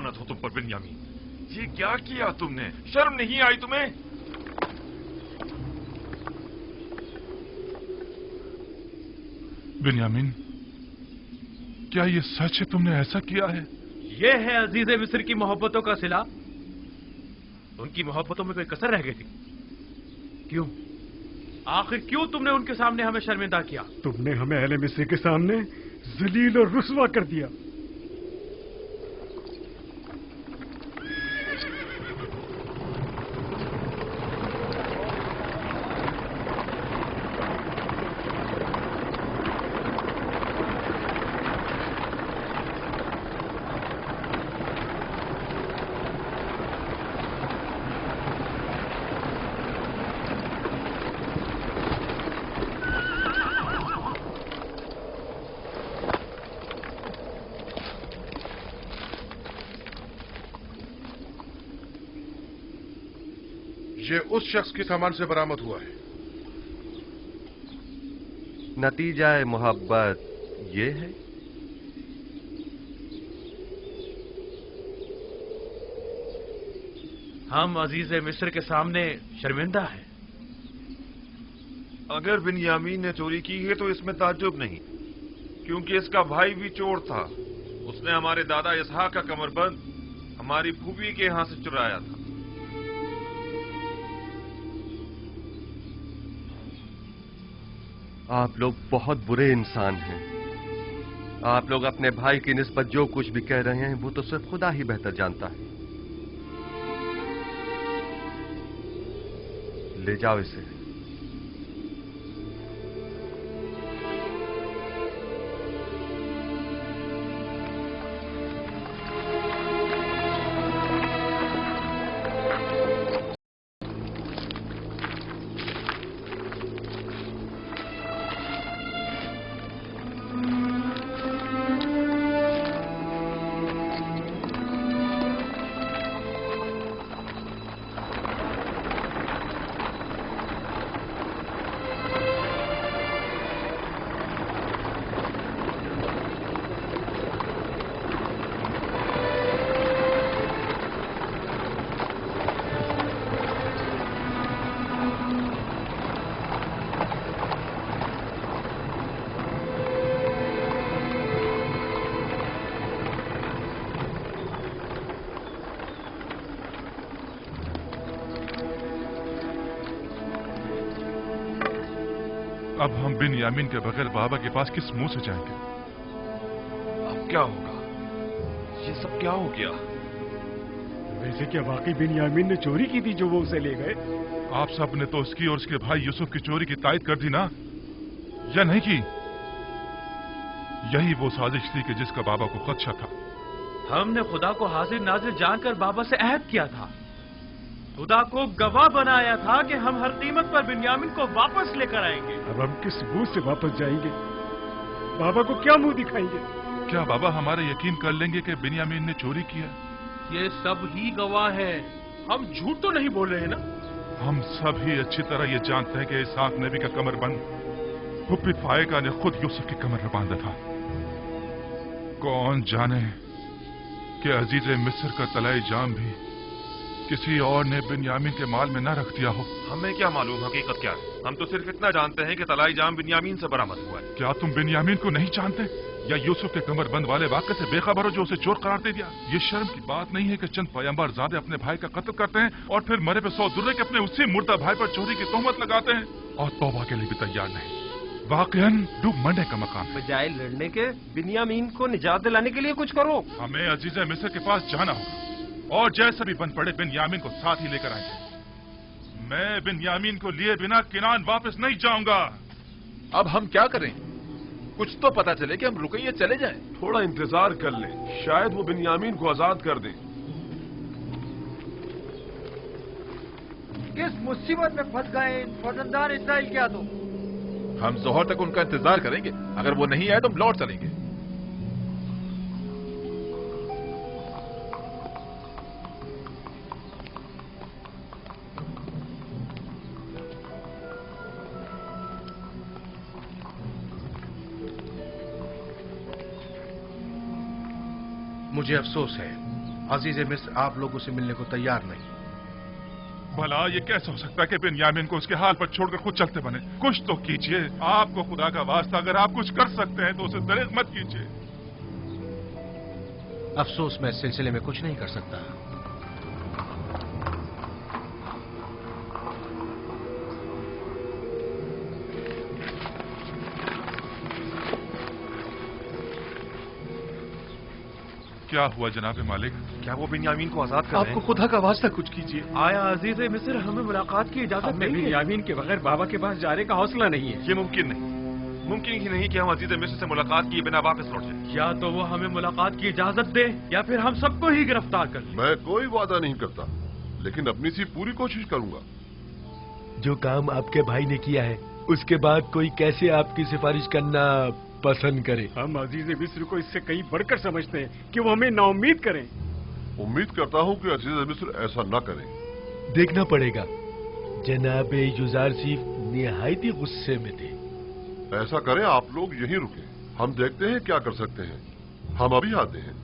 लानत हो तुम पर बिन्यामीन, ये क्या किया तुमने? शर्म नहीं आई तुम्हें? बिन्यामीन, क्या ये सच है तुमने ऐसा किया है? ये है अजीज मिस्र की मोहब्बतों का सिला। उनकी मोहब्बतों में कोई कसर रह गई थी? क्यों? आखिर क्यों तुमने उनके सामने हमें शर्मिंदा किया? तुमने हमें अहले मिस्र के सामने जलील और रुस्वा कर दिया। ये उस शख्स के सामान से बरामद हुआ है। नतीजा मोहब्बत ये है। हम अजीज मिस्र के सामने शर्मिंदा हैं। अगर बिन्यामीन ने चोरी की है तो इसमें ताज्जुब नहीं, क्योंकि इसका भाई भी चोर था। उसने हमारे दादा इसहाक का कमरबंद हमारी फूफी के यहां से चुराया था। आप लोग बहुत बुरे इंसान हैं। आप लोग अपने भाई की निस्बत जो कुछ भी कह रहे हैं वो तो सिर्फ खुदा ही बेहतर जानता है। ले जाओ इसे। अब हम बिन्यामीन के बगैर बाबा के पास किस मुंह से जाएंगे? अब क्या होगा? ये सब क्या हो गया? वैसे क्या वाकई बिन्यामीन ने चोरी की थी जो वो उसे ले गए? आप सब ने तो उसकी और उसके भाई यूसुफ की चोरी की तायद कर दी ना, या नहीं की? यही वो साजिश थी कि जिसका बाबा को खदशा था। हमने खुदा को हाजिर नाजिर जानकर बाबा से अहद किया था। खुदा को गवाह बनाया था कि हम हर कीमत पर बिन्यामीन को वापस लेकर आएंगे। अब हम किस मुंह से वापस जाएंगे? बाबा को क्या मुंह दिखाएंगे? क्या बाबा हमारे यकीन कर लेंगे कि बिन्यामीन ने चोरी किया? ये सब ही गवाह है। हम झूठ तो नहीं बोल रहे ना? हम सब ही अच्छी तरह ये जानते हैं कि इसहाक नबी का कमरबंद फुप्पी फायका ने खुद यूसुफ की कमर में बांधा था। कौन जाने कि अजीज मिस्र का तलाई जाम भी किसी और ने बिन्यामीन के माल में न रख दिया हो। हमें क्या मालूम हकीकत क्या है? हम तो सिर्फ इतना जानते हैं कि तलाई जाम बिन्यामीन से बरामद हुआ है। क्या तुम बिन्यामीन को नहीं जानते, या यूसुफ के कमरबंद वाले वाक़े से बेखबर हो जो उसे चोर करार दे दिया? ये शर्म की बात नहीं है कि चंद पैगंबर ज़ादे अपने भाई का कत्ल करते हैं और फिर मरे पे 100 दुर्रे के अपने उसी मुर्दा भाई पर चोरी की तोहमत लगाते हैं और तौबा के लिए भी तैयार नहीं। वाकईन डूब मरने का मकाम है। बजाय लड़ने के बिन्यामीन को निजात दिलाने के लिए कुछ करो। हमें अजीज मिस्र के पास जाना होगा और जैसे भी बन पड़े बिन्यामीन को साथ ही लेकर आएंगे। मैं बिन्यामीन को लिए बिना किनान वापस नहीं जाऊंगा। अब हम क्या करें? कुछ तो पता चले कि हम रुकइए चले जाएं। थोड़ा इंतजार कर ले, शायद वो बिन्यामीन को आजाद कर दे। किस मुसीबत में फंस गए फर्जंदान इस्राइल क्या? तो हम जोहर तक उनका इंतजार करेंगे। अगर वो नहीं आए तो हम लौट चलेंगे। मुझे अफसोस है अजीज मिस्र आप लोगों से मिलने को तैयार नहीं। भला ये कैसे हो सकता है कि बिन्यामीन को उसके हाल पर छोड़कर खुद चलते बने? कुछ तो कीजिए, आपको खुदा का वास्ता अगर आप कुछ कर सकते हैं तो उसे दरेक मत कीजिए। अफसोस मैं इस सिलसिले में कुछ नहीं कर सकता। क्या हुआ जनाब मालिक? क्या वो बिन्यामीन को आजाद कर रहे आपको हैं? खुदा का वास्ता कुछ कीजिए। आया अजीज मिस्र हमें मुलाकात की इजाजत हमें नहीं है। बिन्यामीन के बगैर बाबा के पास जाने का हौसला नहीं है। ये मुमकिन नहीं, मुमकिन ही नहीं कि हम अजीज मिस्र से मुलाकात किए बिना वापस लौट जाएं। या तो वो हमें मुलाकात की इजाजत दे या फिर हम सबको ही गिरफ्तार कर लें। मैं कोई वादा नहीं करता, लेकिन अपनी सी पूरी कोशिश करूंगा। जो काम आपके भाई ने किया है उसके बाद कोई कैसे आपकी सिफारिश करना पसंद करे? हम अजीज मिस्र को इससे कहीं बढ़कर समझते हैं कि वो हमें नाउम्मीद करें। उम्मीद करता हूं कि अजीज मिस्र ऐसा न करें। देखना पड़ेगा। जनाब युजारसीफ निहायती गुस्से में थे। ऐसा करें, आप लोग यहीं रुके, हम देखते हैं क्या कर सकते हैं। हम अभी आते हैं।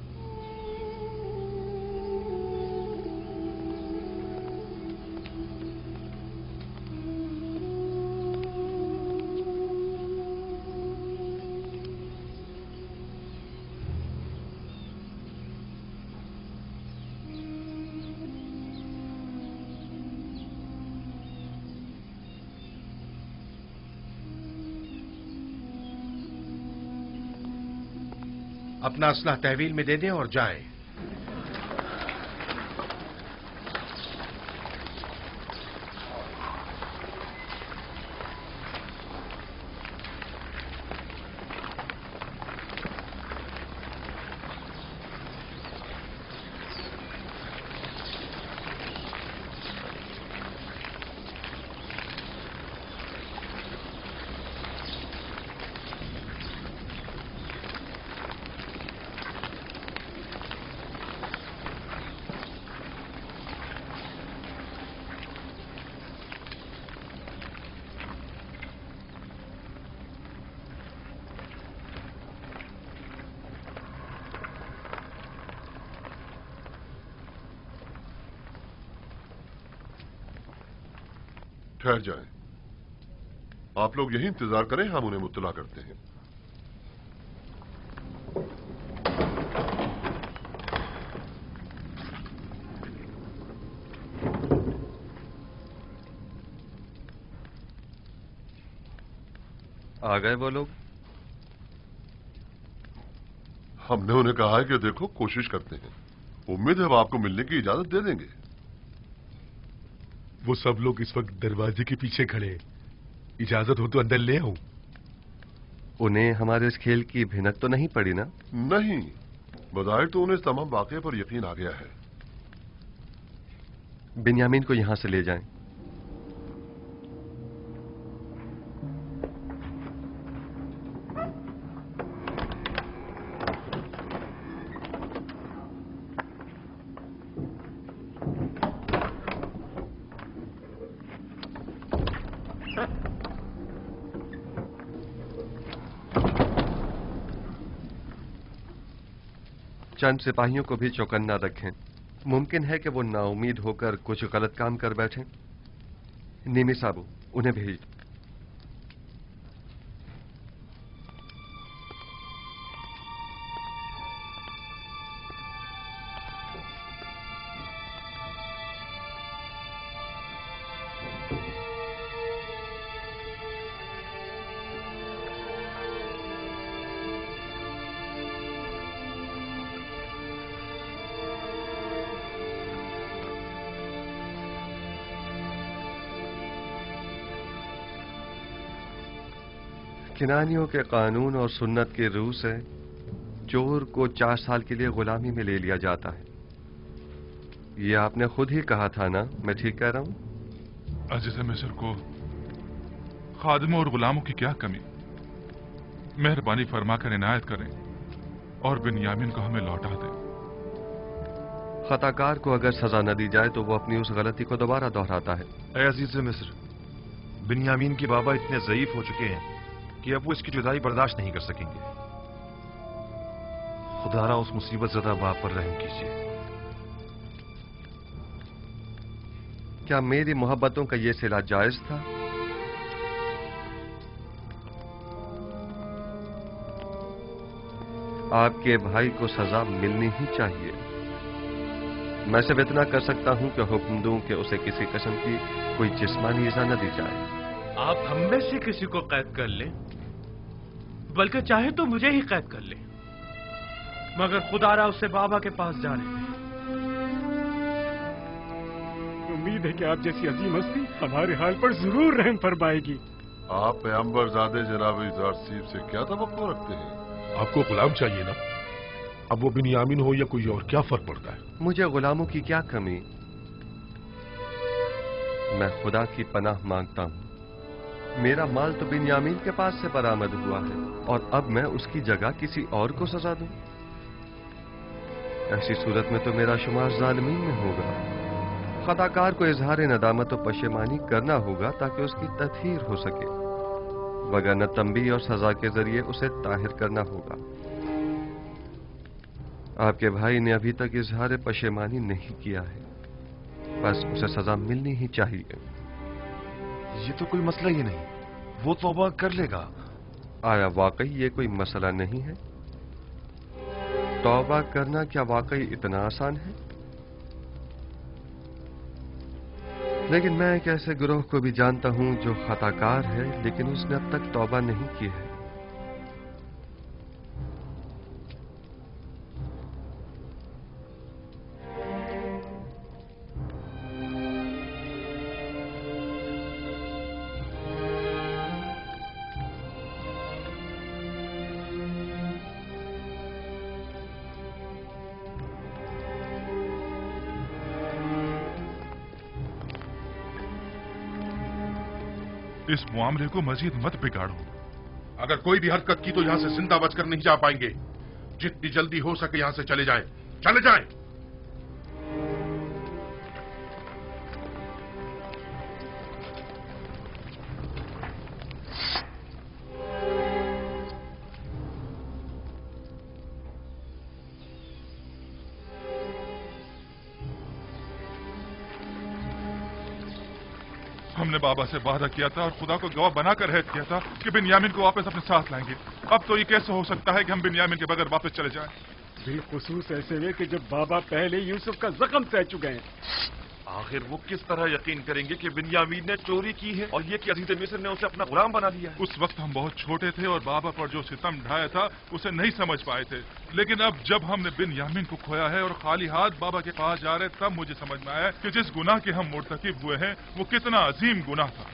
अपना असला तहवील में दे दें और जाएं। ठहर जाएं। आप लोग यही इंतजार करें, हम उन्हें मुत्तला करते हैं। आ गए वो लोग? हमने उन्हें कहा है कि देखो, कोशिश करते हैं। उम्मीद है वो आपको मिलने की इजाजत दे देंगे। वो सब लोग इस वक्त दरवाजे के पीछे खड़े हैं। इजाजत हो तो अंदर ले आऊं? उन्हें हमारे इस खेल की भिनक तो नहीं पड़ी ना? नहीं, बज़ाहिर तो उन्हें इस तमाम वाक़े पर यकीन आ गया है। बिन्यामीन को यहां से ले जाएं। चंद सिपाहियों को भी चौकन्ना रखें। मुमकिन है कि वो नाउमीद होकर कुछ गलत काम कर बैठें। नीमी साबू, उन्हें भेज। किनानियों के कानून और सुन्नत के रूह से चोर को 4 साल के लिए गुलामी में ले लिया जाता है। ये आपने खुद ही कहा था ना? मैं ठीक कह रहा हूं? अजीज मिस्र को खादिमों और गुलामों की क्या कमी? मेहरबानी फरमाकर इनायत करें और बिन्यामीन को हमें लौटा दें। खताकार को अगर सजा न दी जाए तो वो अपनी उस गलती को दोबारा दोहराता है। ऐ अजीज मिस्र, बिन्यामीन के बाबा इतने ज़ईफ हो चुके हैं कि अब वो इसकी जुदाई बर्दाश्त नहीं कर सकेंगे। खुदारा उस मुसीबत ज़दा बाप पर रहम कीजिए। क्या मेरी मोहब्बतों का ये सिला जायज था? आपके भाई को सजा मिलनी ही चाहिए। मैं सिर्फ इतना कर सकता हूं कि हुक्म दूं कि उसे किसी किस्म की कोई जिस्मानी इजा न दी जाए। आप हम में से किसी को कैद कर लें, बल्कि चाहे तो मुझे ही कैद कर लें, मगर खुदारा उसे बाबा के पास जाने दें। उम्मीद है कि आप जैसी अजीम हस्ती हमारे हाल पर जरूर रहम फरमाएगी। आप पैगंबरजादे जनाब इज़ारसीब से क्या तवक्को रखते हैं? आपको गुलाम चाहिए ना? अब वो बिन्यामीन हो या कोई और, क्या फर्क पड़ता है? मुझे गुलामों की क्या कमी? मैं खुदा की पनाह मांगता हूं। मेरा माल तो बिन्यामीन के पास से बरामद हुआ है और अब मैं उसकी जगह किसी और को सजा दूं? ऐसी सूरत में तो मेरा शुमार जालिमीन में होगा। खताकार को इजहार नदामत और पशेमानी करना होगा ताकि उसकी तत्हीर हो सके, वगरना तंबी और सजा के जरिए उसे ताहिर करना होगा। आपके भाई ने अभी तक इजहार पशेमानी नहीं किया है, बस उसे सजा मिलनी ही चाहिए। ये तो कोई मसला ही नहीं, वो तौबा कर लेगा। आया वाकई ये कोई मसला नहीं है? तौबा करना क्या वाकई इतना आसान है? लेकिन मैं एक ऐसे गिरोह को भी जानता हूं जो खताकार है, लेकिन उसने अब तक तौबा नहीं की है। इस मामले को मजीद मत बिगाड़ो। अगर कोई भी हरकत की तो यहाँ से जिंदा बचकर नहीं जा पाएंगे। जितनी जल्दी हो सके यहाँ से चले जाएं। चले जाएं। हमने बाबा से वादा किया था और खुदा को गवाह बनाकर हैद किया था कि बिन्यामीन को वापस अपने साथ लाएंगे। अब तो ये कैसे हो सकता है कि हम बिन्यामीन के बगैर वापस चले जाएं? बिलखुसूस ऐसे में कि जब बाबा पहले यूसुफ का जख्म सह चुके हैं। आखिर वो किस तरह यकीन करेंगे कि बिन्यामीन ने चोरी की है और ये कि अजीज मिस्र ने उसे अपना गुलाम बना लिया है? उस वक्त हम बहुत छोटे थे और बाबा पर जो सितम ढाया था उसे नहीं समझ पाए थे, लेकिन अब जब हमने बिन्यामीन को खोया है और खाली हाथ बाबा के पास जा रहे, तब मुझे समझ में आया कि जिस गुनाह के हम मुर्तकिब हुए हैं वो कितना अजीम गुनाह था।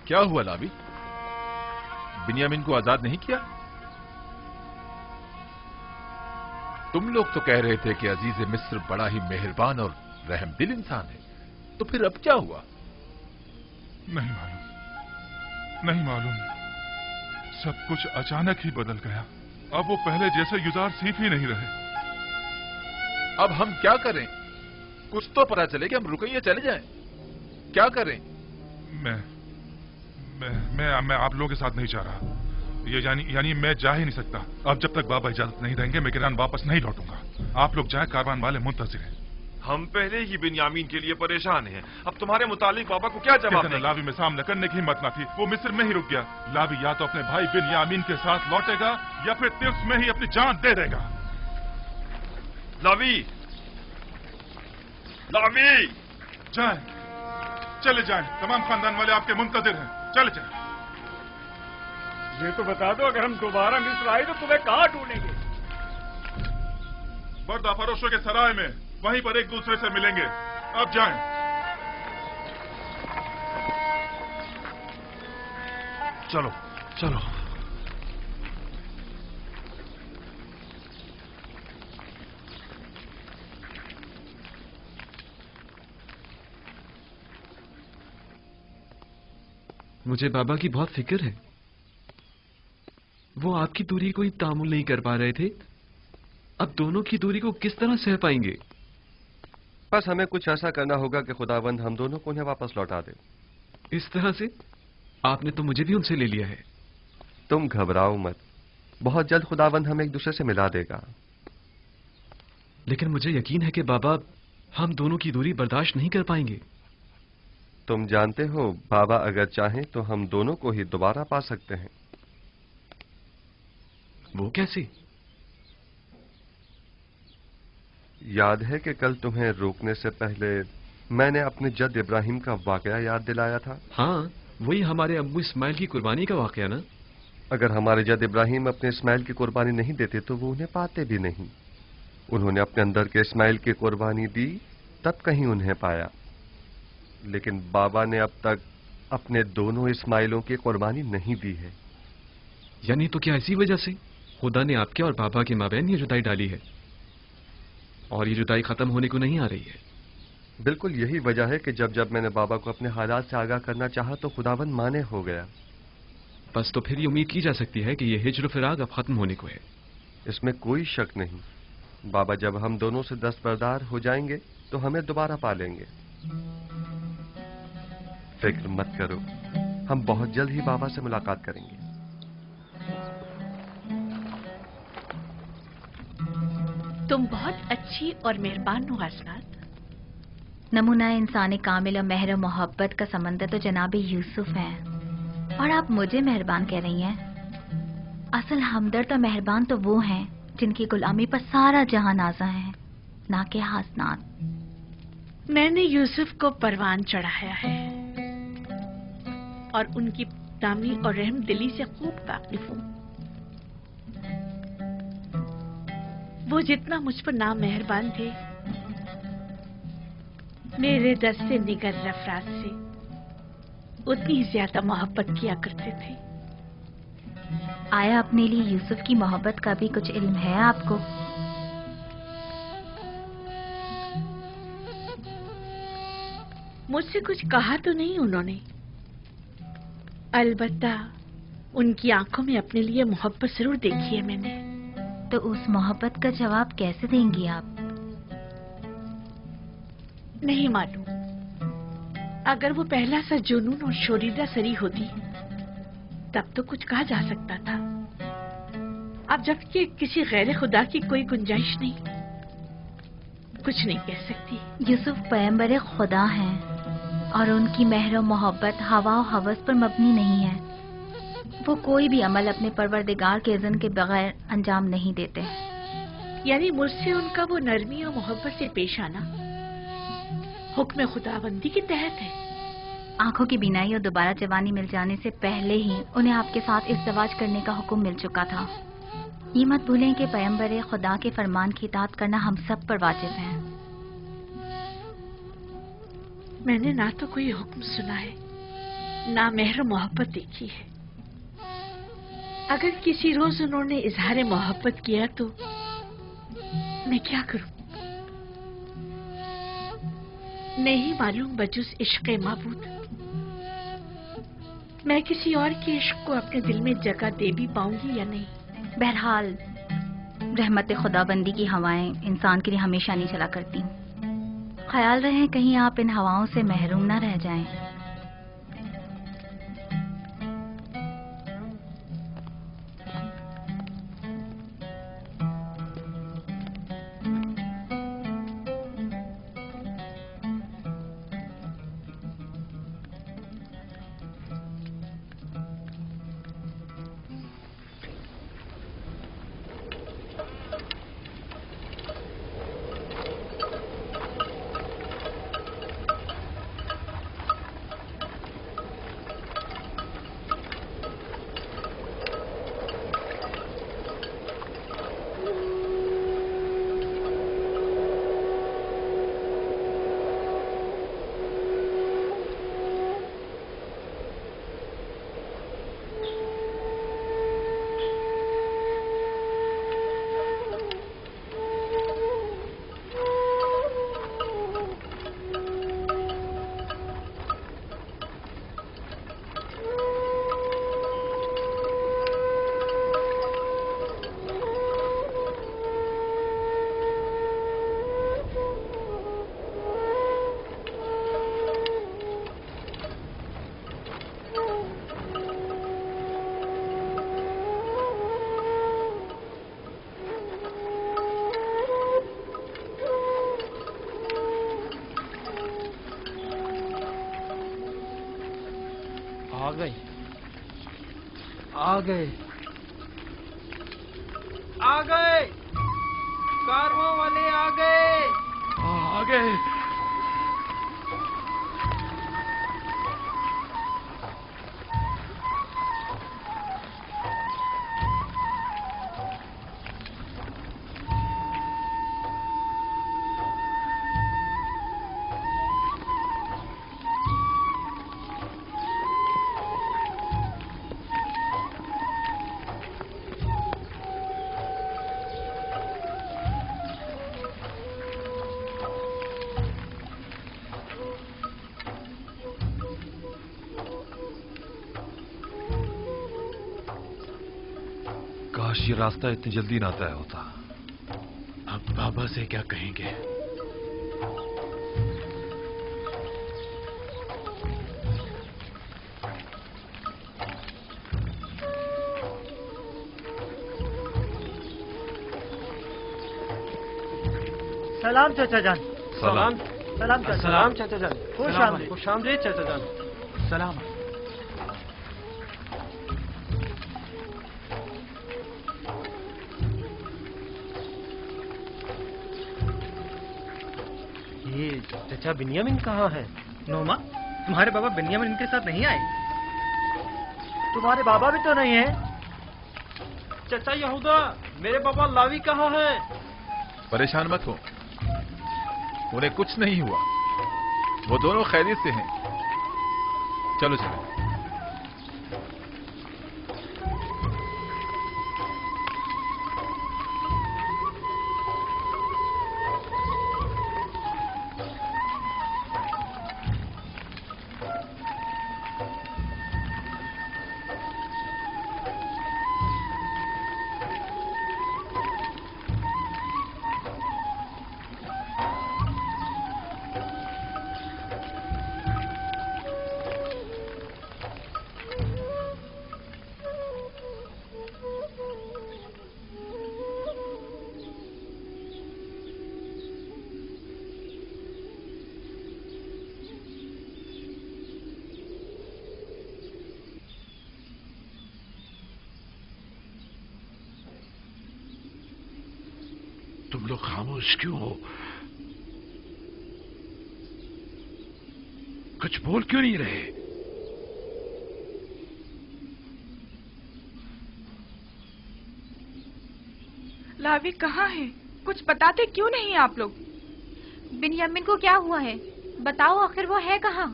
क्या हुआ लाबी? बिन्यामीन को आजाद नहीं किया? तुम लोग तो कह रहे थे कि अजीज मिस्र बड़ा ही मेहरबान और रहमदिल इंसान है, तो फिर अब क्या हुआ? नहीं मालूम। सब कुछ अचानक ही बदल गया। अब वो पहले जैसे युजार सीफ ही नहीं रहे। अब हम क्या करें? कुछ तो पता चले कि हम रुके या चले जाएं। क्या करें? मैं आप लोगों के साथ नहीं जा रहा। ये यानी मैं जा ही नहीं सकता। अब जब तक बाबा इजाजत नहीं देंगे मैं किरान वापस नहीं लौटूंगा। आप लोग जाए, कारवान वाले मुंतजिर हैं। हम पहले ही बिन्यामीन के लिए परेशान हैं। अब तुम्हारे मुतालिक बाबा को क्या जवाब दें? लावी में सामना करने की हिम्मत न थी, वो मिस्र में ही रुक गया। लावी या तो अपने भाई बिन्यामीन के साथ लौटेगा या फिर तिर्स में ही अपनी जान दे देगा। लावी जाए, चले जाएं। तमाम खानदान वाले आपके मुंतजिर हैं। चले जाएं। ये तो बता दो, अगर हम दोबारा मिस्र आए तो तुम्हें कहाँ ढूंढेंगे? बर्दा फरोशों के सराय में, वहीं पर एक दूसरे से मिलेंगे। अब जाएं। चलो चलो। मुझे बाबा की बहुत फिक्र है। वो आपकी दूरी को ही तामुल नहीं कर पा रहे थे, अब दोनों की दूरी को किस तरह सह पाएंगे? बस हमें कुछ ऐसा करना होगा कि खुदावंद हम दोनों को उन्हें वापस लौटा दे। इस तरह से? आपने तो मुझे भी उनसे ले लिया है। तुम घबराओ मत, बहुत जल्द खुदावंद हमें एक दूसरे से मिला देगा। लेकिन मुझे यकीन है कि बाबा हम दोनों की दूरी बर्दाश्त नहीं कर पाएंगे। तुम जानते हो बाबा अगर चाहें तो हम दोनों को ही दोबारा पा सकते हैं। वो कैसे? याद है कि कल तुम्हें रोकने से पहले मैंने अपने जद इब्राहिम का वाकया याद दिलाया था? हाँ, वही हमारे अब्बू इस्माइल की कुर्बानी का वाकया ना? अगर हमारे जद इब्राहिम अपने इस्माइल की कुर्बानी नहीं देते तो वो उन्हें पाते भी नहीं। उन्होंने अपने अंदर के इस्माइल की कुर्बानी दी, तब कहीं उन्हें पाया। लेकिन बाबा ने अब तक अपने दोनों इस्माइलों की कुर्बानी नहीं दी है। यानी तो क्या इसी वजह से खुदा ने आपके और बाबा के माबैन ये जुदाई डाली है, और ये जुदाई खत्म होने को नहीं आ रही है? बिल्कुल यही वजह है कि जब जब मैंने बाबा को अपने हालात से आगाह करना चाहा तो खुदावंद माने हो गया। बस तो फिर ये उम्मीद की जा सकती है कि ये हिज्र फिराक अब खत्म होने को है। इसमें कोई शक नहीं। बाबा जब हम दोनों से दस्तबरदार हो जाएंगे तो हमें दोबारा पा लेंगे। फिक्र मत करो, हम बहुत जल्द ही बाबा से मुलाकात करेंगे। तुम बहुत अच्छी और मेहरबान हो हसनात। नमूना इंसानी कामिल और मेहर और मोहब्बत का समंदर तो जनाब यूसुफ है, और आप मुझे मेहरबान कह रही हैं। असल हमदर्द और मेहरबान तो वो हैं जिनकी गुलामी पर सारा जहां नाज़ा है, ना कि हसनात। मैंने यूसुफ को परवान चढ़ाया है और उनकी तामी और रहम दिली से खूब वाकिफ हूँ। वो जितना मुझ पर नामेहरबान थे, मेरे दस्ते निगर अफराद से उतनी ज्यादा मोहब्बत किया करते थे। आया अपने लिए यूसुफ की मोहब्बत का भी कुछ इल्म है आपको? मुझसे कुछ कहा तो नहीं उन्होंने, अलबत्ता उनकी आंखों में अपने लिए मोहब्बत जरूर देखी है मैंने। तो उस मोहब्बत का जवाब कैसे देंगी आप? नहीं मालूम। अगर वो पहला सा जुनून और शोरीदा सरी होती तब तो कुछ कहा जा सकता था। अब जबकि किसी गैर खुदा की कोई गुंजाइश नहीं, कुछ नहीं कह सकती। यूसुफ पैगंबर खुदा हैं और उनकी मेहर और मोहब्बत हवा और हवस पर मबनी नहीं है। वो कोई भी अमल अपने परवरदिगार के इज़्न के बगैर अंजाम नहीं देते। यानी मुझसे उनका वो नरमी और मोहब्बत से पेश आना हुक्म खुदाबंदी के तहत है। आंखों की बीनाई और दोबारा जवानी मिल जाने से पहले ही उन्हें आपके साथ इज़्दिवाज करने का हुक्म मिल चुका था। ये मत भूलें कि पैगंबर खुदा के फरमान की इताअत करना हम सब पर वाजिब है। मैंने ना तो कोई हुक्म सुना है, ना मेहर मोहब्बत देखी है। अगर किसी रोज उन्होंने इजहार मोहब्बत किया तो मैं क्या करूं? नहीं मालूम बजुस इश्क़ माबूद मैं किसी और के इश्क को अपने दिल में जगह दे भी पाऊंगी या नहीं। बहरहाल रहमत खुदाबंदी की हवाएं इंसान के लिए हमेशा नहीं चला करती। ख्याल रहे कहीं आप इन हवाओं से महरूम ना रह जाएं। गए आ गए आ गए, कारवां वाले आ गए आ गए। काश ये रास्ता इतनी जल्दी ना तय होता। अब बाबा से क्या कहेंगे? सलाम चाचा जान। सलाम। सलाम चाचा। सलाम चाचा जान। खुश आमदीद चाचा जान। सलाम। ये चाचा बिन्यामिन कहाँ है? नोमा, तुम्हारे बाबा बिन्यामिन इनके साथ नहीं आए? तुम्हारे बाबा भी तो नहीं है? चाचा यहूदा, मेरे बाबा लावी कहाँ है? परेशान मत हो, उन्हें कुछ नहीं हुआ, वो दोनों खैरियत से हैं। चलो चलो। तुम लोग खामोश क्यों हो? कुछ बोल क्यों नहीं रहे? लावी कहाँ है? कुछ बताते क्यों नहीं आप लोग? बिन्यामिन को क्या हुआ है? बताओ, आखिर वो है कहाँ?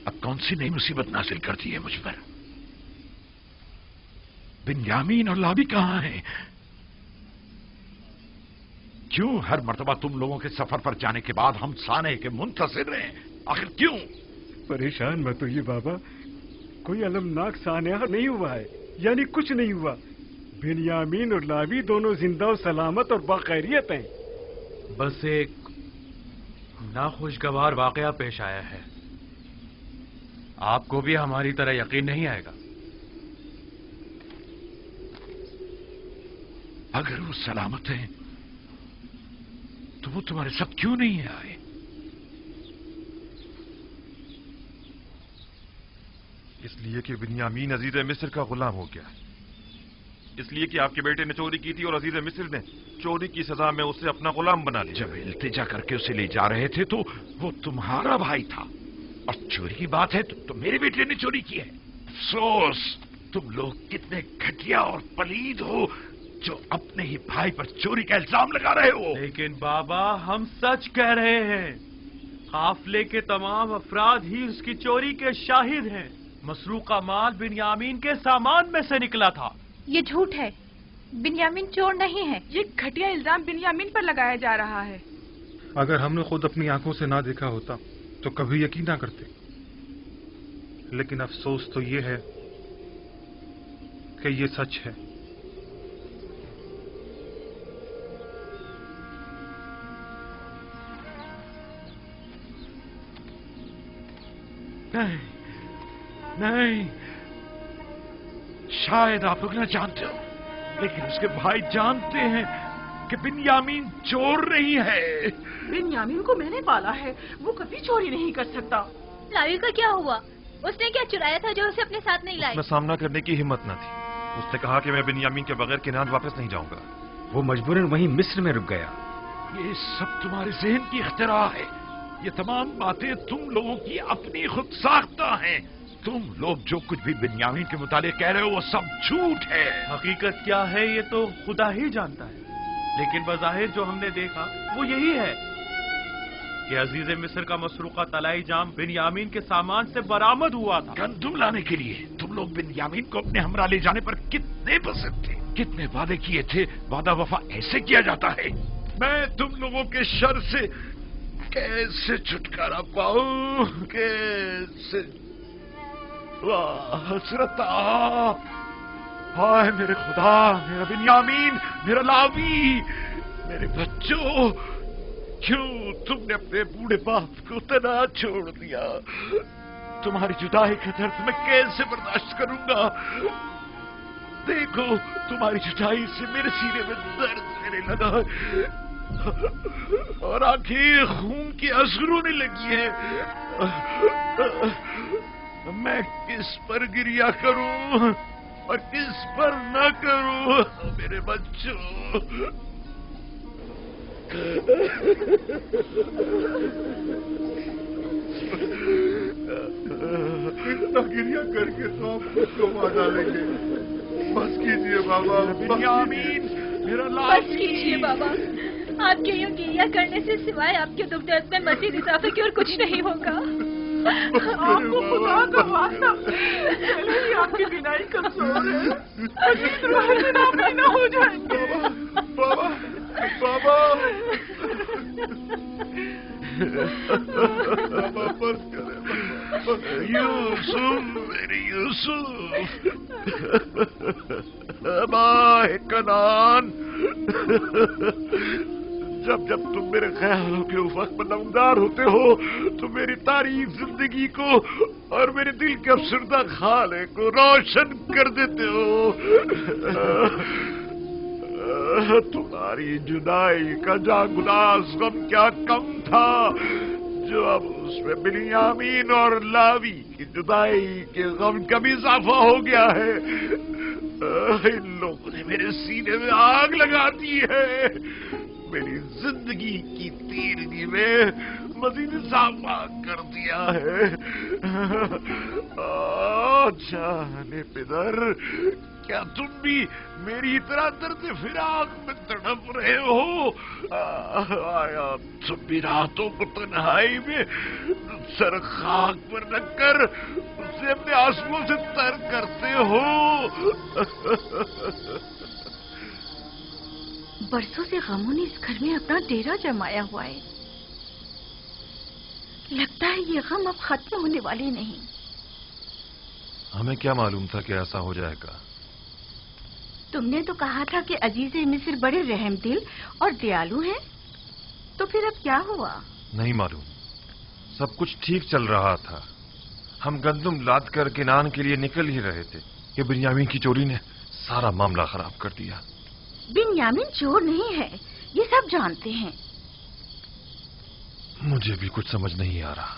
अब कौन सी नई मुसीबत नाजिल कर दी है मुझ पर? बिन्यामीन और लावी कहाँ हैं? क्यों हर मर्तबा तुम लोगों के सफर पर जाने के बाद हम साने के मुंतज़िर रहे? आखिर क्यों? परेशान मत होइए बाबा, कोई अलमनाक सान्या नहीं हुआ है, यानी कुछ नहीं हुआ। बिन्यामीन और लावी दोनों जिंदा और सलामत और बाखैरियत हैं। बस एक नाखुशगवार वाकया पेश आया है। आपको भी हमारी तरह यकीन नहीं आएगा। अगर वो सलामत हैं तो वो तुम्हारे साथ क्यों नहीं आए? इसलिए कि बिन्यामीन अजीज मिस्र का गुलाम हो गया, इसलिए कि आपके बेटे ने चोरी की थी और अजीज मिस्र ने चोरी की सजा में उसे अपना गुलाम बना लिया। जब इल्तिजा करके उसे ले जा रहे थे तो वो तुम्हारा भाई था, और चोरी की बात है तो मेरे बेटे ने चोरी की है। अफसोस, तुम लोग कितने घटिया और पलीद हो जो अपने ही भाई पर चोरी का इल्जाम लगा रहे हो। लेकिन बाबा, हम सच कह रहे हैं। काफले के तमाम अफराद ही उसकी चोरी के शाहिद हैं। मसरूका माल बिन्यामीन के सामान में से निकला था। ये झूठ है, बिन्यामीन चोर नहीं है। ये घटिया इल्जाम बिन्यामीन पर लगाया जा रहा है। अगर हमने खुद अपनी आंखों से ना देखा होता तो कभी यकीन ना करते, लेकिन अफसोस तो ये है कि ये सच है। नहीं नहीं, शायद आप लोग ना जानते हो, लेकिन उसके भाई जानते हैं कि बिन्यामीन चोर नहीं है। बिन्यामीन को मैंने पाला है, वो कभी चोरी नहीं कर सकता। लावी का क्या हुआ? उसने क्या चुराया था जो उसे अपने साथ नहीं लाए? उसमें सामना करने की हिम्मत न थी। उसने कहा कि मैं बिन्यामीन के बगैर किनान वापस नहीं जाऊंगा। वो मजबूरन वहीं मिस्र में रुक गया। ये सब तुम्हारे जहन की इख्तिरा है। ये तमाम बातें तुम लोगों की अपनी खुद साख्ता हैं। तुम लोग जो कुछ भी बिन्यामीन के मुतालिक कह रहे हो वो सब झूठ है। हकीकत क्या है ये तो खुदा ही जानता है, लेकिन बज़ाहिर जो हमने देखा वो यही है कि अजीज मिस्र का मसरूका तलाई जाम बिन्यामीन के सामान से बरामद हुआ था। गंदुम लाने के लिए तुम लोग बिन्यामीन को अपने हमरा ले जाने पर कितने पसंद थे, कितने वादे किए थे। वादा वफा ऐसे किया जाता है। मैं तुम लोगों के शर से कैसे छुटकारा पाऊं, कैसे? वाह हसरता, हाय मेरे खुदा, मेरा बिन्यामीन, मेरा लावी, मेरे बच्चों, क्यों तुमने अपने बूढ़े बाप को तना छोड़ दिया? तुम्हारी जुदाई का दर्द मैं कैसे बर्दाश्त करूंगा? देखो तुम्हारी जुदाई से मेरे सीने में दर्द रहने लगा और आंखें खून की आंसू रोने लगी है। मैं किस पर गिरिया करूं और किस पर न करूं? मेरे बच्चों, इतना गिरिया करके तो आप खुद को मार डालेंगे। बस कीजिए बाबा, बिन्यामीन मेरा बस कीजिए बाबा। आपके यूं गिरिया करने से सिवाय आपके दुख दर्द में मजीद इजाफे की और कुछ नहीं होगा। आपको खुदा का वास्ता, पहले ही आपकी बिनाई कमजोर है, अजीज न हो जाएंगे। बाबा, बाबा, बाबा बस करें। यूसुफ, मेरे यूसुफ, माए कनान, जब जब तुम मेरे ख्यालों के उफक पर नमदार होते हो तो मेरी तारीफ जिंदगी को और मेरे दिल के अफसरदा खाले को रोशन कर देते हो। तुम्हारी जुदाई का जागुदास गम क्या कम था जो अब उसमें बिन्यामीन और लावी की जुदाई के गम का भी इजाफा हो गया है। इन लोगों ने मेरे सीने में आग लगा दी है, मेरी जिंदगी की तीरगी में मजीद इजाफा कर दिया है। जाने पिदर, क्या तुम भी मेरी तरह दर्द फिराक में तड़प रहे हो? आया तुम भी रातों को तन्हाई में सर खाक पर रखकर उसे अपने आंसुओं से तर करते हो? बरसों से गमों ने इस घर में अपना डेरा जमाया हुआ है। लगता है ये गम अब खत्म होने वाले नहीं। हमें क्या मालूम था कि ऐसा हो जाएगा? तुमने तो कहा था कि अजीज मिस्र बड़े रहमदिल और दयालु हैं, तो फिर अब क्या हुआ? नहीं मालूम, सब कुछ ठीक चल रहा था। हम गंदुम लाद कर किनान के लिए निकल ही रहे थे कि बिन्यामीन की चोरी ने सारा मामला खराब कर दिया। बिन्यामीन चोर नहीं है, ये सब जानते हैं। मुझे भी कुछ समझ नहीं आ रहा।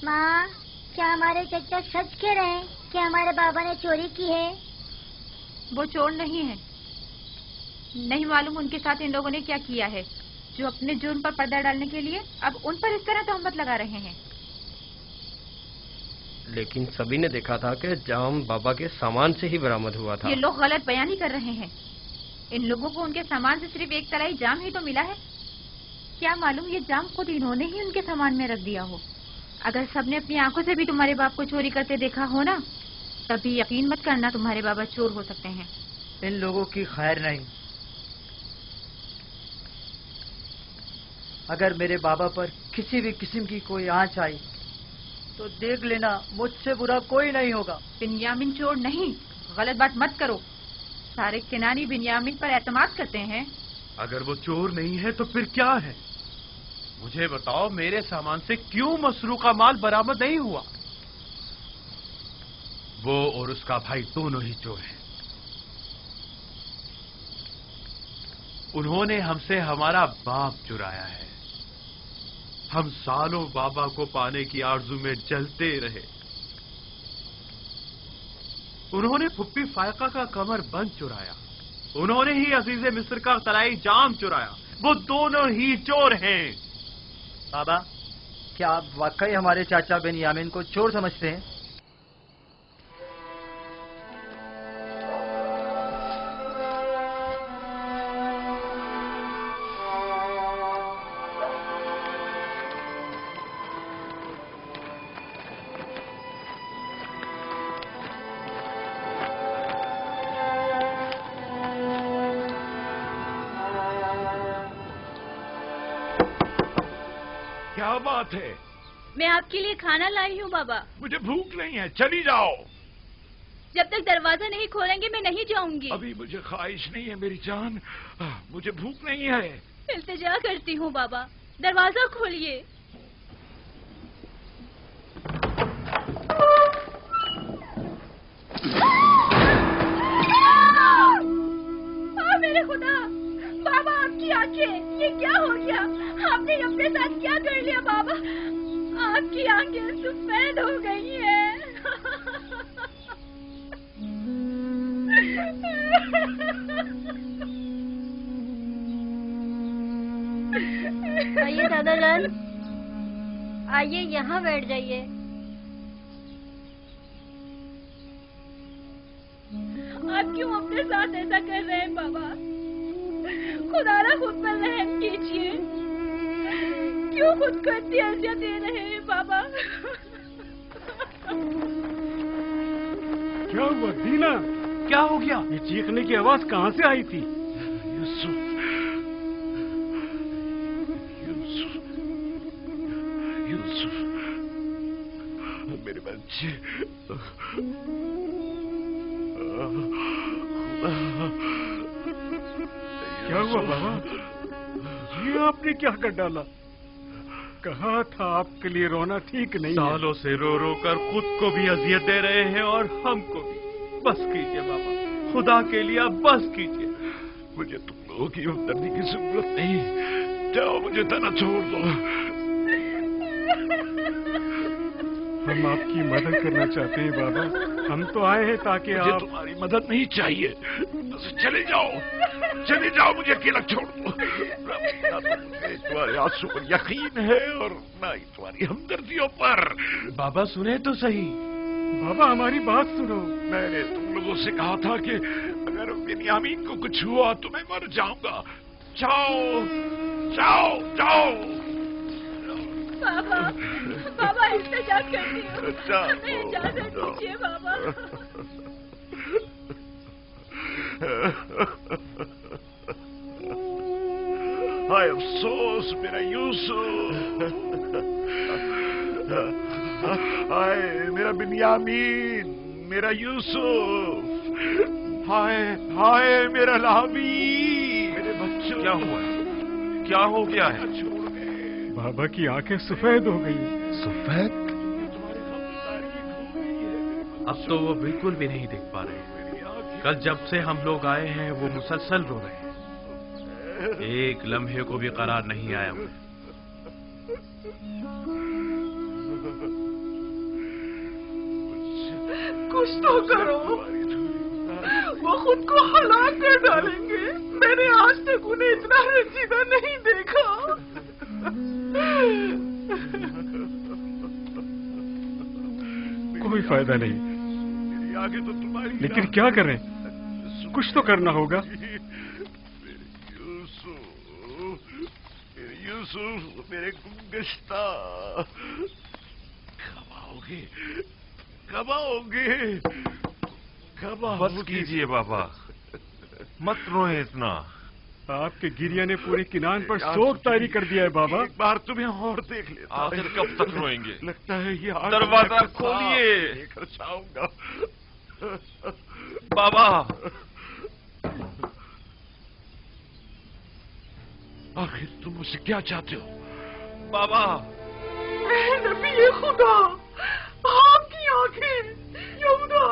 माँ, क्या हमारे चचा सच कह रहे हैं कि हमारे बाबा ने चोरी की है? वो चोर नहीं है। नहीं मालूम उनके साथ इन लोगों ने क्या किया है जो अपने जुर्म पर पर्दा डालने के लिए अब उन पर इस तरह तोहमत लगा रहे हैं। लेकिन सभी ने देखा था कि जाम बाबा के सामान से ही बरामद हुआ था। ये लोग गलत बयानी कर रहे हैं। इन लोगों को उनके सामान से सिर्फ एक तराई जाम ही तो मिला है। क्या मालूम ये जाम खुद इन्होंने ही उनके सामान में रख दिया हो। अगर सबने अपनी आंखों से भी तुम्हारे बाप को चोरी करते देखा हो ना, तभी यकीन मत करना तुम्हारे बाबा चोर हो सकते हैं। इन लोगों की खैर नहीं। अगर मेरे बाबा पर किसी भी किस्म की कोई आंच आई तो देख लेना मुझसे बुरा कोई नहीं होगा। बिन्यामीन चोर नहीं, गलत बात मत करो। सारे किनानी बिन्यामीन पर एतमाद करते हैं। अगर वो चोर नहीं है तो फिर क्या है? मुझे बताओ, मेरे सामान से क्यों मसरूका माल बरामद नहीं हुआ? वो और उसका भाई दोनों ही चोर हैं। उन्होंने हमसे हमारा बाप चुराया है। हम सालों बाबा को पाने की आरजू में जलते रहे। उन्होंने फुप्पी फायका का कमर बंद चुराया। उन्होंने ही अजीज मिस्र का तलाई जाम चुराया। वो दोनों ही चोर हैं। बाबा, क्या आप वाकई हमारे चाचा बेनियामिन को चोर समझते हैं? क्या बात है? मैं आपके लिए खाना लाई हूँ बाबा। मुझे भूख नहीं है, चली जाओ। जब तक दरवाजा नहीं खोलेंगे मैं नहीं जाऊंगी। अभी मुझे ख्वाहिश नहीं है मेरी जान, मुझे भूख नहीं है। इल्तिजा करती हूँ बाबा, दरवाजा खोलिए। मेरे खुदा, बाबा आपकी आंखें, ये क्या हो गया? आपने अपने साथ क्या कर लिया बाबा? आपकी आंखें सफेद हो गई हैं। आइए दादाजान, आइए यहाँ बैठ जाइए। आप क्यों अपने साथ ऐसा कर रहे हैं बाबा? खुदारा खुद पर रहम कीजिए। क्यों खुद को इतनी अज़ियत दे रहे हैं बाबा? क्या हुआ दीना? क्या हो गया? ये चीखने की आवाज कहाँ से आई थी? यूसुफ, यूसुफ, मेरे बच्चे। क्या हुआ बाबा? ये आपने क्या कर डाला? कहा था आपके लिए रोना ठीक नहीं है। सालों से रो रो कर खुद को भी अजियत दे रहे हैं और हमको भी। बस कीजिए बाबा, खुदा के लिए अब बस कीजिए। मुझे तुम लोगों की हमदर्दी की जरूरत नहीं। जाओ, मुझे तना छोड़ दो। हम आपकी मदद करना चाहते हैं बाबा। हम तो आए हैं ताकि मुझे आप... तुम्हारी मदद नहीं चाहिए। चले जाओ, चले जाओ, मुझे अकेला छोड़ दो। ना मुझे तुम्हारे आंसू पर यकीन है और ना ही तुम्हारी हमदर्दियों पर। बाबा सुने तो सही। बाबा हमारी बात सुनो। मैंने तुम लोगों से कहा था कि अगर बेनियामीन को कुछ हुआ तो मैं मर जाऊंगा। जाओ, जाओ, जाओ। बाबा, बाबा इल्तिजा करती हूँ, हमें इजाजत दीजिए बाबा। हाय अफसोस मेरा यूसुफ, हाय मेरा बिन्यामीन, मेरा यूसुफ, हाय हाय मेरा लावी, मेरे बच्चों। क्या हुआ? क्या हो गया है? बाबा की आंखें सफेद हो गई। सफेद? अब तो वो बिल्कुल भी नहीं देख पा रहे। कल जब से हम लोग आए हैं वो मुसलसल रो रहे हैं। एक लम्हे को भी करार नहीं आया उन्हें। कुछ तो करो, वो खुद को हलाक कर डालेंगे। मैंने आज तक उन्हें इतना रंजीदा नहीं देखा। कोई फायदा नहीं, आगे तो तुम्हारी लेकिन क्या करें? कुछ तो करना होगा। यूसुफ, मेरे गुमगश्ता, कब आओगे? कब आओगे? कब आओगे? बस कीजिए बाबा, मत रोए इतना। आपके गिरिया ने पूरे किनान पर शोक तारी कर दिया है बाबा। एक बार तुम्हें और देख लेता। आखिर कब तक रोएंगे? लगता है ये दरवाजा खोलिए। लेकर जाऊंगा। बाबा, आखिर तुम मुझसे क्या चाहते हो? बाबा, नबी खुदा, आपकी आंखें, यहूदा,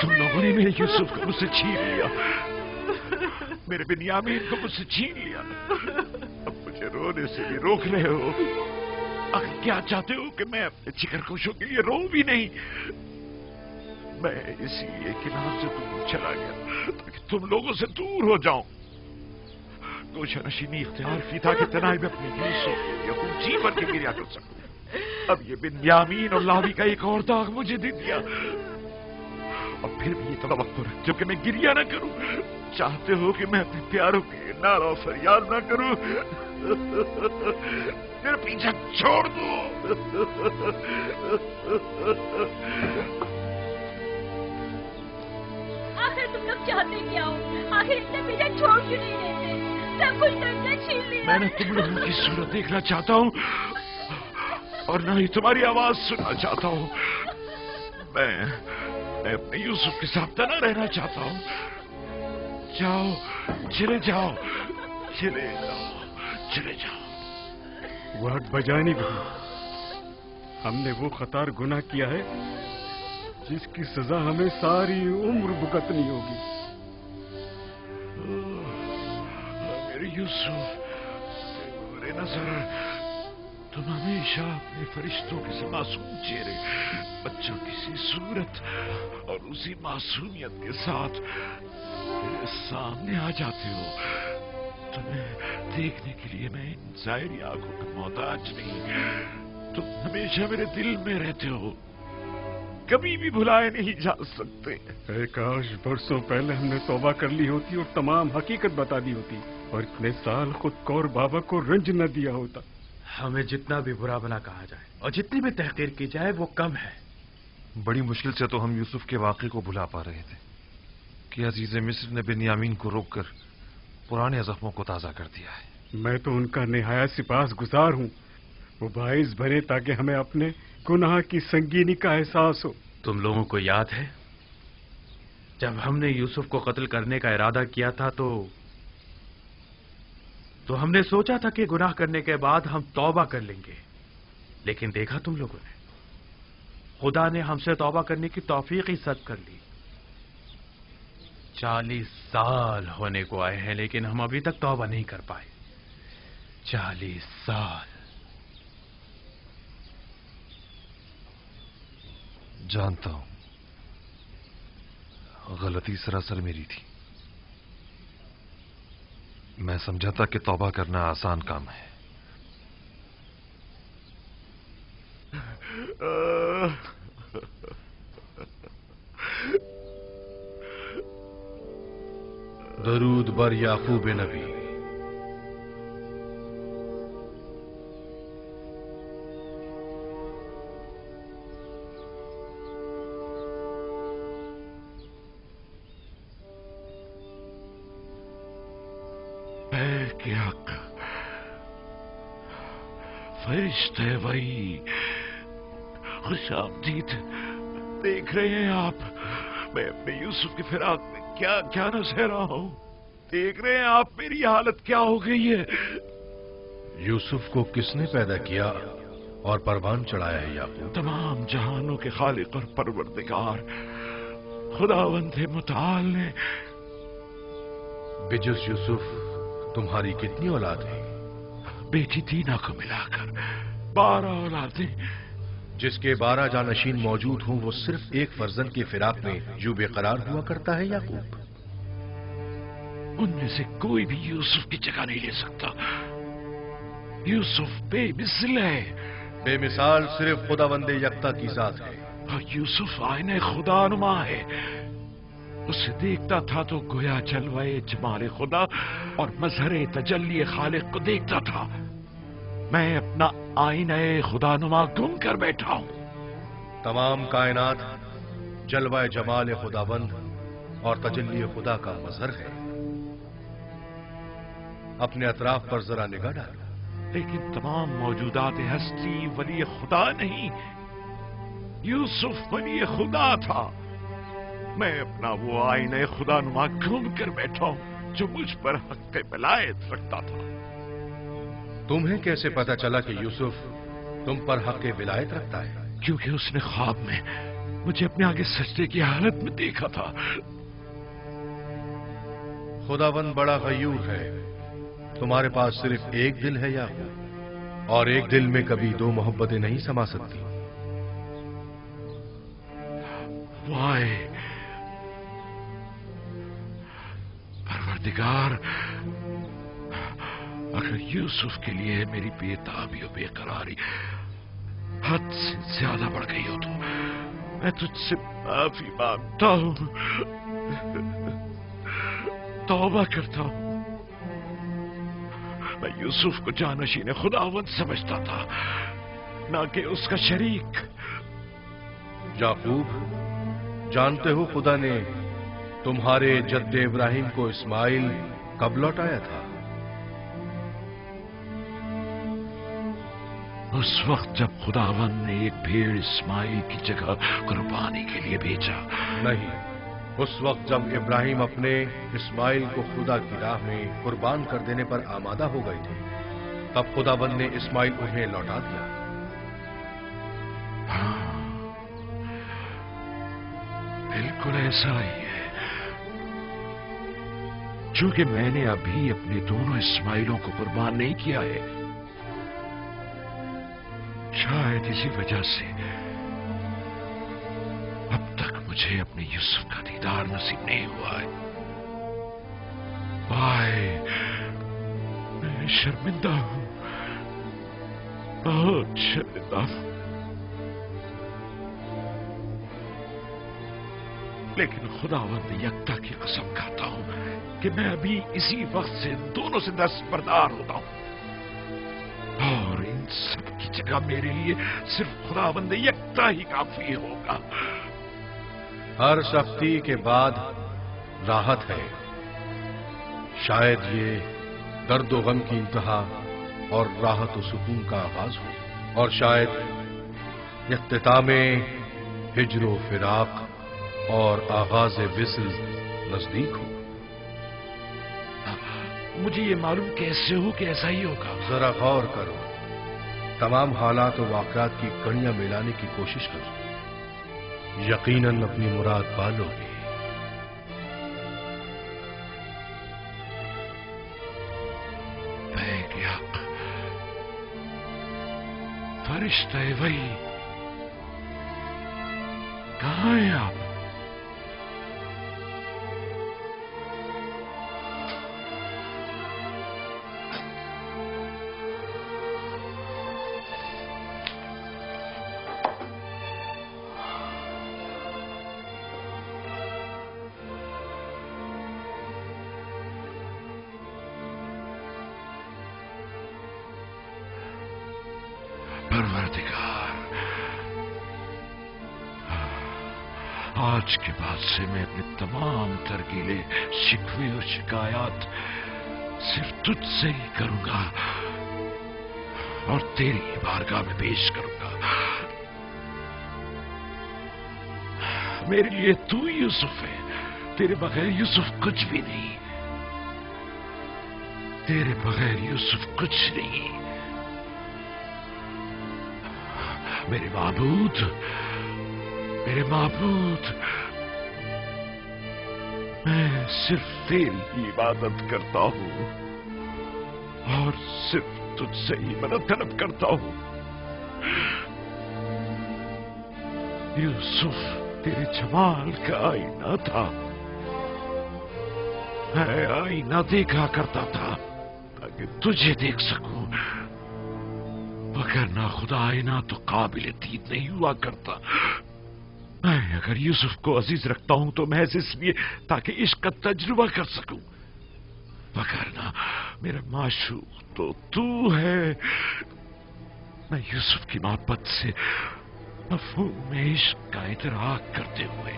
तुम लोगों ने मेरे यूसुफ को मुझसे छीन लिया, मेरे बिन्यामीन को मुझसे छीन लिया। अब मुझे रोने से भी रोक रहे हो। आखिर क्या चाहते हो कि मैं अपने जिगर खुशों के लिए रो भी नहीं? मैं इसीलिए कि नाम से दूर चला गया ताकि तुम लोगों से दूर हो जाऊं। गोशा नशीनी इख्तियार की था कि तनाई में अपने यूसुफ या जी भर के गिरिया कर सकूं। अब ये बिन्यामीन और लावी का एक और दाग मुझे दे दिया। और फिर भी ये तवक्को रखते हो कि मैं गिरिया ना करूं। चाहते हो कि मैं अपने प्यारों के नारा और फरियाद ना करूं। मेरा पीछा छोड़ दो। आखिर तुम लोग चाहते क्या हो? आखिर इतना पीछा छोड़ क्यों नहीं देते? सब कुछ तुमने छीन लिया। मैंने तुम लोगों की सूरत देखना चाहता हूँ और ना ही तुम्हारी आवाज सुनना चाहता हूँ। मैं अपने यूसुफ के साथ तना रहना चाहता हूँ। जाओ, चले जाओ, चले जाओ, चले जाओ। वक्त बजानी बहू, हमने वो खतार गुनाह किया है जिसकी सजा हमें सारी उम्र भुगतनी होगी। मेरे यूसुफ, मेरे नजर, तुम हमेशा अपने फरिश्तों के से मासूम चेहरे, बच्चों की सी सूरत और उसी मासूमियत के साथ मेरे सामने आ जाते हो। तुम्हें देखने के लिए मैं इन ज़ाहिरी आंखों का मोहताज नहीं। तुम हमेशा मेरे दिल में रहते हो, कभी भी भुलाए नहीं जा सकते। काश बरसों पहले हमने तौबा कर ली होती और तमाम हकीकत बता दी होती और इतने साल खुद को और बाबा को रंज न दिया होता। हमें जितना भी बुरा भला कहा जाए और जितनी भी तहकीर की जाए वो कम है। बड़ी मुश्किल से तो हम यूसुफ के वाक़े को भुला पा रहे थे कि अजीज मिस्र ने बिन्यामीन को रोककर पुराने जख्मों को ताज़ा कर दिया है। मैं तो उनका निहायत सिपास गुजार हूँ। वो बाइस बने ताकि हमें अपने गुनाह की संगीनी का एहसास हो। तुम लोगों को याद है जब हमने यूसुफ को कत्ल करने का इरादा किया था तो हमने सोचा था कि गुनाह करने के बाद हम तौबा कर लेंगे। लेकिन देखा तुम लोगों ने, खुदा ने हमसे तौबा करने की तौफीक ही सद कर ली। 40 साल होने को आए हैं लेकिन हम अभी तक तौबा नहीं कर पाए। 40 साल। जानता हूं, गलती सरासर मेरी थी। मैं समझा था कि तौबा करना आसान काम है। दरूद बर याकूब नबी। फरिश्ते वही, खुशामदीद। देख रहे हैं आप, मैं अपने यूसुफ की फिराक में क्या क्या न सह रहा हूं। देख रहे हैं आप मेरी हालत क्या हो गई है। यूसुफ को किसने पैदा किया और परवान चढ़ाया है याकूब? तमाम जहानों के खालिक और परवरदिगार खुदावंद मुताल ने। बिजुस यूसुफ तुम्हारी कितनी औलाद है? बेटी दीना को मिलाकर 12 औलादें। जिसके 12 जानशीन मौजूद हों वो सिर्फ एक फर्जंद की फिराक में यूं बेकरार हुआ करता है याकूब? उनमें से कोई भी यूसुफ की जगह नहीं ले सकता। यूसुफ बेमिसाल है। बेमिसाल सिर्फ खुदावंदे यकता की जात है। और यूसुफ आईने खुदानुमा है। उसे देखता था तो गोया जलवाए जमाले खुदा और मजहरे तजल्ली खालिक को देखता था। मैं अपना आईने खुदानुमा गुम कर बैठा हूं। तमाम कायनात जलवाए जमाल खुदाबंद और तजल्ली खुदा का मजहर है। अपने अतराफ पर जरा निगाह डालो। लेकिन तमाम मौजूदात हस्ती वली खुदा नहीं, यूसुफ वली खुदा था। मैं अपना वो आईने खुदानुमा घूम कर बैठा हूं जो मुझ पर हक वलायत रखता था। तुम्हें कैसे पता चला कि यूसुफ तुम पर हक विलायत रखता है? क्योंकि उसने ख्वाब में मुझे अपने आगे सजदे की हालत में देखा था। खुदावंद बड़ा गयूर है। तुम्हारे पास सिर्फ एक दिल है या और एक दिल में कभी दो मोहब्बतें नहीं समा सकती। वाय परवरदिगार, अगर यूसुफ के लिए मेरी बेताबी और बेकरारी हद से ज्यादा बढ़ गई हो तो मैं तुझसे माफी मांगता हूं, तौबा करता हूं। मैं यूसुफ को जानशीन खुदावंद समझता था, ना कि उसका शरीक। याकूब, जानते हो खुदा ने तुम्हारे जद्दे इब्राहिम को इस्माइल कब लौटाया था? उस वक्त जब खुदावंद ने एक भेड़ इस्माइल की जगह कुर्बानी के लिए भेजा। नहीं, उस वक्त जब इब्राहिम अपने इस्माइल को खुदा की राह में कुर्बान कर देने पर आमादा हो गए थे, तब खुदावंद ने इस्माइल उन्हें लौटा दिया। हाँ, बिल्कुल ऐसा ही है। चूंकि मैंने अभी अपने दोनों इस्माइलों को कुर्बान नहीं किया है, शायद इसी वजह से अब तक मुझे अपने यूसुफ का दीदार नसीब नहीं हुआ है। भाई, मैं शर्मिंदा हूं, बहुत शर्मिंदा हूं। लेकिन खुदावंद यकता की कसम खाता हूं कि मैं अभी इसी वक्त से दोनों से दस्तबरदार होता हूं, और इन सब की जगह मेरे लिए सिर्फ खुदावंद यकता ही काफी होगा। हर सख्ती के बाद राहत है। शायद ये दर्द व गम की इंतहा और राहत व सुकून का आगाज हो, और शायद इख्तितामे हिज्र व फिराक और आगाज विस्ल नजदीक हो। मुझे ये मालूम कैसे हो कि ऐसा ही होगा? जरा गौर करो, तमाम हालात और वाक़यात की कड़ियां मिलाने की कोशिश करो, यकीनन अपनी मुराद पा लोगे। फरिश्ते वही, कहाँ हैं आप? परवरदिगार, आज के बाद से मैं अपने तमाम तरकीले, शिकवे और शिकायत सिर्फ तुझसे ही करूंगा और तेरी बारगाह में पेश करूंगा। मेरे लिए तू यूसुफ है, तेरे बगैर यूसुफ कुछ भी नहीं, तेरे बगैर यूसुफ कुछ नहीं। मेरे माबूद, मेरे माबूद, मैं सिर्फ तेरी ही इबादत करता हूं और सिर्फ तुझसे ही मदद तलब करता हूं। यूसुफ तेरे जमाल का आईना था, मैं आईना देखा करता था ताकि तुझे देख सकूं, मगर ना खुदा आईना तो काबिल दीद नहीं हुआ करता। मैं अगर यूसुफ को अजीज रखता हूं तो महज इसलिए ताकि इश्क का तजुर्बा कर सकूं, मगर ना मेरा माशूक तो तू है। मैं यूसुफ की मोहब्बत से मफहूम इश्क का इदराक करते हुए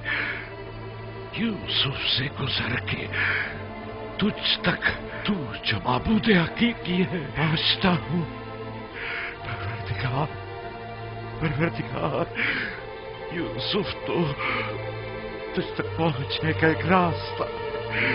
यूसुफ से गुजर के तुझ तक, तू जो माबूद हकीकी है, पहुंचता हूं। परवरदिगार, परवरदिगार, यूसुफ तो तुझ तक पहुंचने का एक रास्ता है।